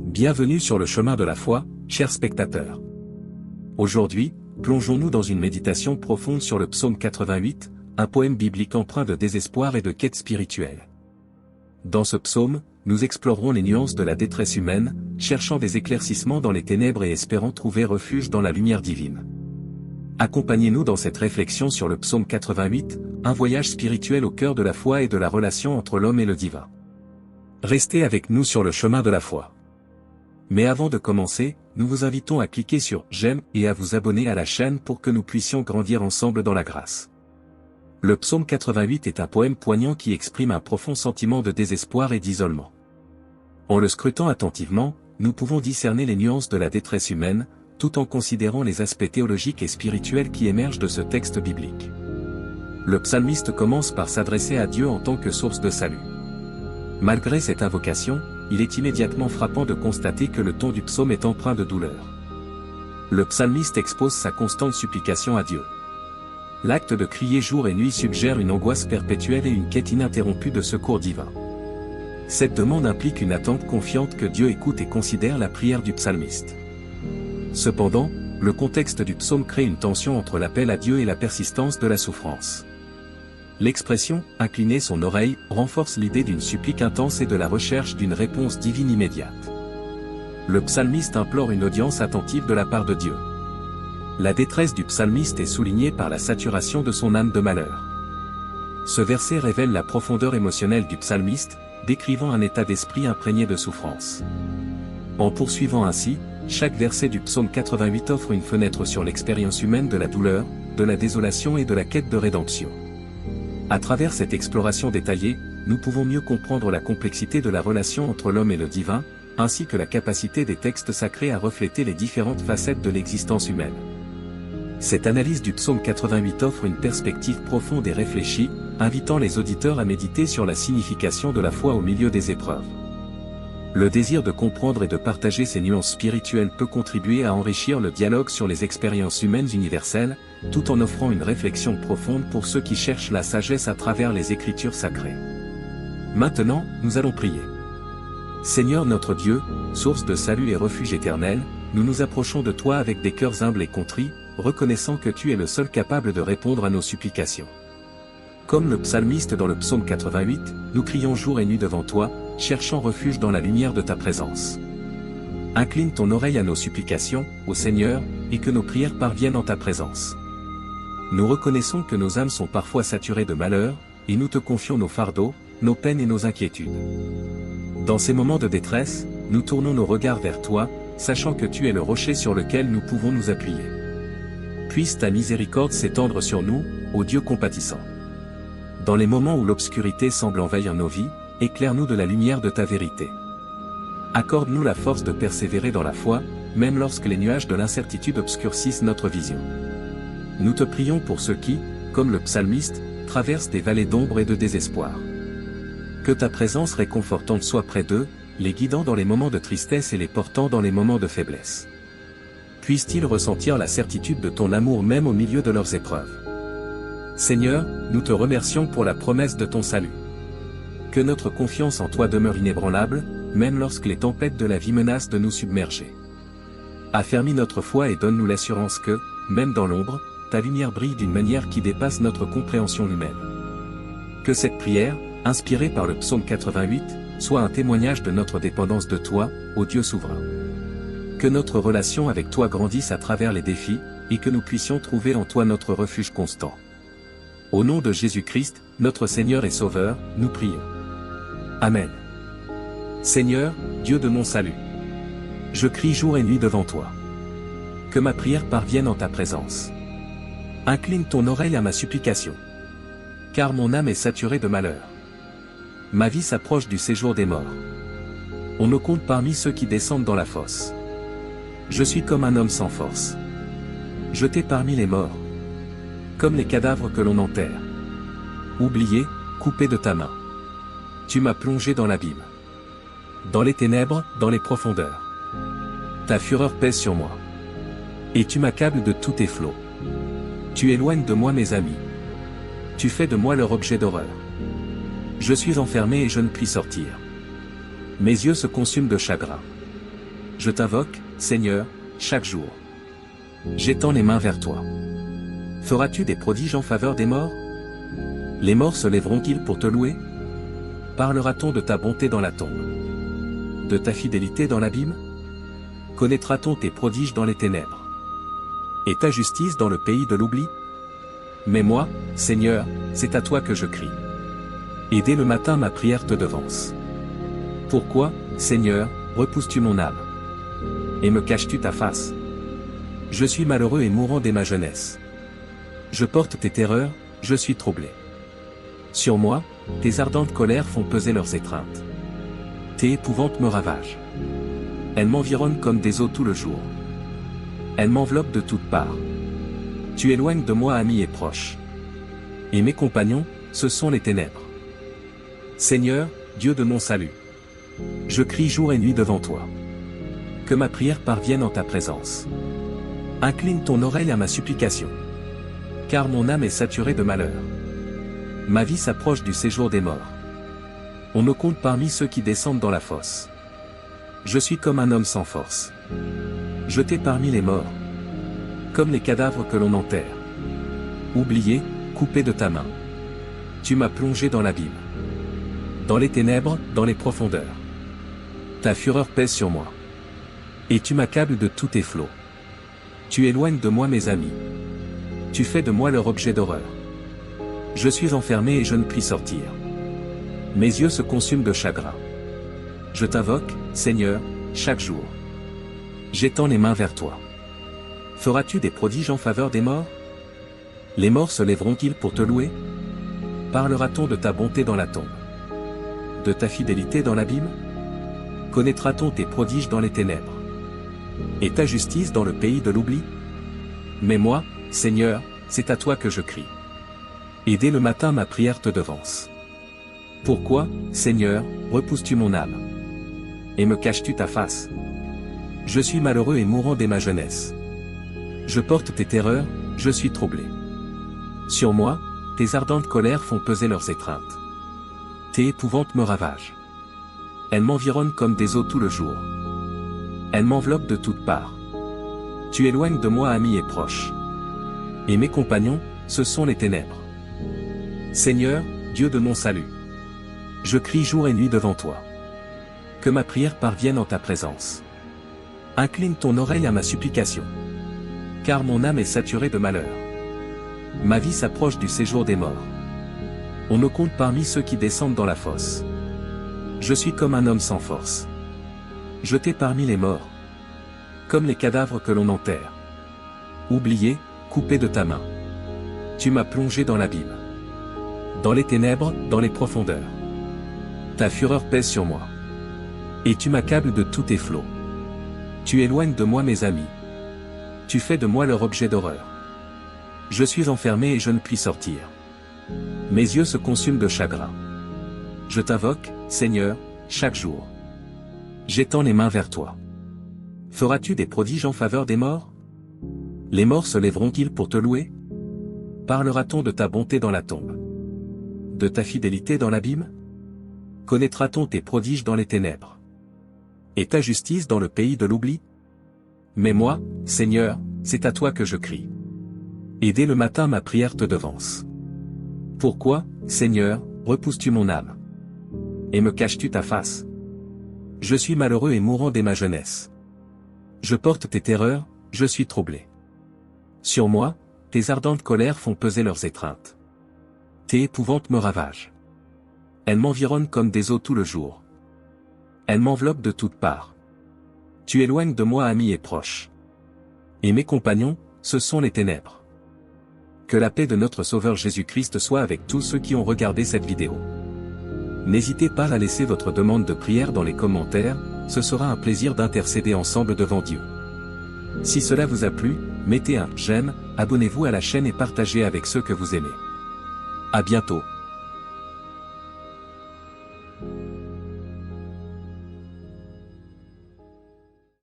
Bienvenue sur le chemin de la foi, chers spectateurs. Aujourd'hui, plongeons-nous dans une méditation profonde sur le psaume 88, un poème biblique empreint de désespoir et de quête spirituelle. Dans ce psaume, nous explorerons les nuances de la détresse humaine, cherchant des éclaircissements dans les ténèbres et espérant trouver refuge dans la lumière divine. Accompagnez-nous dans cette réflexion sur le psaume 88, un voyage spirituel au cœur de la foi et de la relation entre l'homme et le divin. Restez avec nous sur le chemin de la foi. Mais avant de commencer, nous vous invitons à cliquer sur « J'aime » et à vous abonner à la chaîne pour que nous puissions grandir ensemble dans la grâce. Le psaume 88 est un poème poignant qui exprime un profond sentiment de désespoir et d'isolement. En le scrutant attentivement, nous pouvons discerner les nuances de la détresse humaine, tout en considérant les aspects théologiques et spirituels qui émergent de ce texte biblique. Le psalmiste commence par s'adresser à Dieu en tant que source de salut. Malgré cette invocation, il est immédiatement frappant de constater que le ton du psaume est empreint de douleur. Le psalmiste expose sa constante supplication à Dieu. L'acte de crier jour et nuit suggère une angoisse perpétuelle et une quête ininterrompue de secours divin. Cette demande implique une attente confiante que Dieu écoute et considère la prière du psalmiste. Cependant, le contexte du psaume crée une tension entre l'appel à Dieu et la persistance de la souffrance. L'expression « incliner son oreille » renforce l'idée d'une supplique intense et de la recherche d'une réponse divine immédiate. Le psalmiste implore une audience attentive de la part de Dieu. La détresse du psalmiste est soulignée par la saturation de son âme de malheur. Ce verset révèle la profondeur émotionnelle du psalmiste, décrivant un état d'esprit imprégné de souffrance. En poursuivant ainsi, chaque verset du psaume 88 offre une fenêtre sur l'expérience humaine de la douleur, de la désolation et de la quête de rédemption. À travers cette exploration détaillée, nous pouvons mieux comprendre la complexité de la relation entre l'homme et le divin, ainsi que la capacité des textes sacrés à refléter les différentes facettes de l'existence humaine. Cette analyse du psaume 88 offre une perspective profonde et réfléchie, invitant les auditeurs à méditer sur la signification de la foi au milieu des épreuves. Le désir de comprendre et de partager ces nuances spirituelles peut contribuer à enrichir le dialogue sur les expériences humaines universelles, tout en offrant une réflexion profonde pour ceux qui cherchent la sagesse à travers les Écritures sacrées. Maintenant, nous allons prier. Seigneur notre Dieu, source de salut et refuge éternel, nous nous approchons de toi avec des cœurs humbles et contrits, reconnaissant que tu es le seul capable de répondre à nos supplications. Comme le psalmiste dans le psaume 88, nous crions jour et nuit devant toi, cherchant refuge dans la lumière de ta présence. Incline ton oreille à nos supplications, ô Seigneur, et que nos prières parviennent en ta présence. Nous reconnaissons que nos âmes sont parfois saturées de malheur, et nous te confions nos fardeaux, nos peines et nos inquiétudes. Dans ces moments de détresse, nous tournons nos regards vers toi, sachant que tu es le rocher sur lequel nous pouvons nous appuyer. Puisse ta miséricorde s'étendre sur nous, ô Dieu compatissant. Dans les moments où l'obscurité semble envahir nos vies, éclaire-nous de la lumière de ta vérité. Accorde-nous la force de persévérer dans la foi, même lorsque les nuages de l'incertitude obscurcissent notre vision. Nous te prions pour ceux qui, comme le psalmiste, traversent des vallées d'ombre et de désespoir. Que ta présence réconfortante soit près d'eux, les guidant dans les moments de tristesse et les portant dans les moments de faiblesse. Puissent-ils ressentir la certitude de ton amour même au milieu de leurs épreuves. Seigneur, nous te remercions pour la promesse de ton salut. Que notre confiance en toi demeure inébranlable, même lorsque les tempêtes de la vie menacent de nous submerger. Affermis notre foi et donne-nous l'assurance que, même dans l'ombre, ta lumière brille d'une manière qui dépasse notre compréhension humaine. Que cette prière, inspirée par le psaume 88, soit un témoignage de notre dépendance de toi, ô Dieu souverain. Que notre relation avec toi grandisse à travers les défis, et que nous puissions trouver en toi notre refuge constant. Au nom de Jésus-Christ, notre Seigneur et Sauveur, nous prions. Amen. Seigneur, Dieu de mon salut. Je crie jour et nuit devant toi. Que ma prière parvienne en ta présence. Incline ton oreille à ma supplication. Car mon âme est saturée de malheur. Ma vie s'approche du séjour des morts. On me compte parmi ceux qui descendent dans la fosse. Je suis comme un homme sans force. Jeté parmi les morts. Comme les cadavres que l'on enterre. Oublié, coupé de ta main. Tu m'as plongé dans l'abîme. Dans les ténèbres, dans les profondeurs. Ta fureur pèse sur moi. Et tu m'accables de tous tes flots. Tu éloignes de moi mes amis. Tu fais de moi leur objet d'horreur. Je suis enfermé et je ne puis sortir. Mes yeux se consument de chagrin. Je t'invoque, Seigneur, chaque jour. J'étends les mains vers toi. Feras-tu des prodiges en faveur des morts? Les morts se lèveront-ils pour te louer? Parlera-t-on de ta bonté dans la tombe? De ta fidélité dans l'abîme? Connaîtra-t-on tes prodiges dans les ténèbres? Et ta justice dans le pays de l'oubli? Mais moi, Seigneur, c'est à toi que je crie. Et dès le matin ma prière te devance. Pourquoi, Seigneur, repousses-tu mon âme? Et me caches-tu ta face? Je suis malheureux et mourant dès ma jeunesse. Je porte tes terreurs, je suis troublé. Sur moi, tes ardentes colères font peser leurs étreintes. Tes épouvantes me ravagent. Elles m'environnent comme des eaux tout le jour. Elles m'enveloppent de toutes parts. Tu éloignes de moi amis et proches. Et mes compagnons, ce sont les ténèbres. Seigneur, Dieu de mon salut. Je crie jour et nuit devant toi. Que ma prière parvienne en ta présence. Incline ton oreille à ma supplication. Car mon âme est saturée de malheur. Ma vie s'approche du séjour des morts. On me compte parmi ceux qui descendent dans la fosse. Je suis comme un homme sans force. Jeté parmi les morts. Comme les cadavres que l'on enterre. Oublié, coupé de ta main. Tu m'as plongé dans l'abîme. Dans les ténèbres, dans les profondeurs. Ta fureur pèse sur moi. Et tu m'accables de tous tes flots. Tu éloignes de moi mes amis. Tu fais de moi leur objet d'horreur. Je suis enfermé et je ne puis sortir. Mes yeux se consument de chagrin. Je t'invoque, Seigneur, chaque jour. J'étends les mains vers toi. Feras-tu des prodiges en faveur des morts? Les morts se lèveront-ils pour te louer? Parlera-t-on de ta bonté dans la tombe? De ta fidélité dans l'abîme? Connaîtra-t-on tes prodiges dans les ténèbres? Et ta justice dans le pays de l'oubli? Mais moi, Seigneur, c'est à toi que je crie. Et dès le matin ma prière te devance. Pourquoi, Seigneur, repousses-tu mon âme? Et me caches-tu ta face? Je suis malheureux et mourant dès ma jeunesse. Je porte tes terreurs, je suis troublé. Sur moi, tes ardentes colères font peser leurs étreintes. Tes épouvantes me ravagent. Elles m'environnent comme des eaux tout le jour. Elles m'enveloppent de toutes parts. Tu éloignes de moi amis et proches. Et mes compagnons, ce sont les ténèbres. Seigneur, Dieu de mon salut. Je crie jour et nuit devant toi. Que ma prière parvienne en ta présence. Incline ton oreille à ma supplication. Car mon âme est saturée de malheur. Ma vie s'approche du séjour des morts. On me compte parmi ceux qui descendent dans la fosse. Je suis comme un homme sans force. Jeté parmi les morts. Comme les cadavres que l'on enterre. Oublié, coupé de ta main. Tu m'as plongé dans l'abîme. Dans les ténèbres, dans les profondeurs. Ta fureur pèse sur moi. Et tu m'accables de tous tes flots. Tu éloignes de moi mes amis. Tu fais de moi leur objet d'horreur. Je suis enfermé et je ne puis sortir. Mes yeux se consument de chagrin. Je t'invoque, Seigneur, chaque jour. J'étends les mains vers toi. Feras-tu des prodiges en faveur des morts? Les morts se lèveront-ils pour te louer? Parlera-t-on de ta bonté dans la tombe? De ta fidélité dans l'abîme? Connaîtra-t-on tes prodiges dans les ténèbres? Et ta justice dans le pays de l'oubli? Mais moi, Seigneur, c'est à toi que je crie. Et dès le matin ma prière te devance. Pourquoi, Seigneur, repousses-tu mon âme? Et me caches-tu ta face? Je suis malheureux et mourant dès ma jeunesse. Je porte tes terreurs, je suis troublé. Sur moi, tes ardentes colères font peser leurs étreintes. Tes épouvantes me ravagent. Elles m'environnent comme des eaux tout le jour. Elles m'enveloppent de toutes parts. Tu éloignes de moi amis et proches. Et mes compagnons, ce sont les ténèbres. Que la paix de notre Sauveur Jésus-Christ soit avec tous ceux qui ont regardé cette vidéo. N'hésitez pas à laisser votre demande de prière dans les commentaires, ce sera un plaisir d'intercéder ensemble devant Dieu. Si cela vous a plu, mettez un j'aime, abonnez-vous à la chaîne et partagez avec ceux que vous aimez. À bientôt.